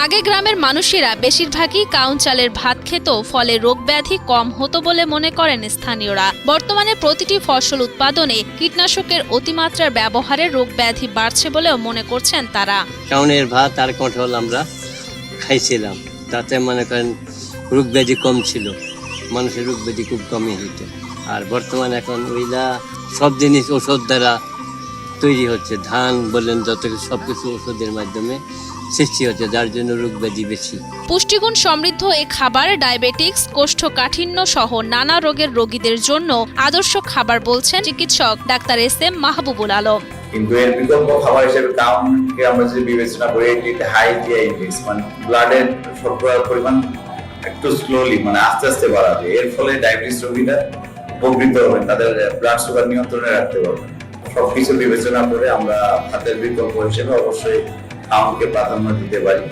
আগে গ্রামের মানুষেরা বেশিরভাগই কাউন চালের ভাত খেত, ফলে রোগ ব্যাধি কম হতো বলে মনে করেন স্থানীয়রা। বর্তমানে প্রতিটি ফসল উৎপাদনে কীটনাশকের অতিমাত্রার ব্যবহারে রোগ ব্যাধি বাড়ছে বলেও মনে করছেন তারা। কাউনের ভাত আর কাঁঠাল আমরা খাইছিলাম, তাতে মনে করেন রোগ ব্যাধি কম ছিল, মানুষের রোগ ব্যাধি খুব কমই হইত। আর বর্তমানে এখন ওইলা সব জিনিস ওষুধ দ্বারা তৈরি হচ্ছে, ধান বলেন যত সবকিছু ওষুধের মাধ্যমে সৃষ্টি হচ্ছে, যার জন্য রোগ ব্যাধি বেশি। পুষ্টিগুণ সমৃদ্ধ এ খাবার ডায়াবেটিক্স, কোষ্ঠকাঠিন্য সহ নানা রোগের রোগীদের জন্য আদর্শ খাবার বলছেন চিকিৎসক ডাক্তার SM মাহবুবুল আলম। কিন্তু এর বিকল্প খাবার হিসেবে কাউনকে আমরা যদি বিবেচনা করি, এটি হাই জিআই ইন্ডেক্স, মানে ব্লাডের শর্করার পরিমাণ একটু স্লোলি মানে আস্তে আস্তে বাড়াবে। এর ফলে ডায়াবেটিস রোগীরা উপকৃত হবেন, তাদের ব্লাড সুগার নিয়ন্ত্রণে রাখতে পারবেন। সবকিছু বিবেচনা করে আমরা ভাতের বিকল্প হিসেবে অবশ্যই কাউনকে প্রাধান্য দিতে পারি।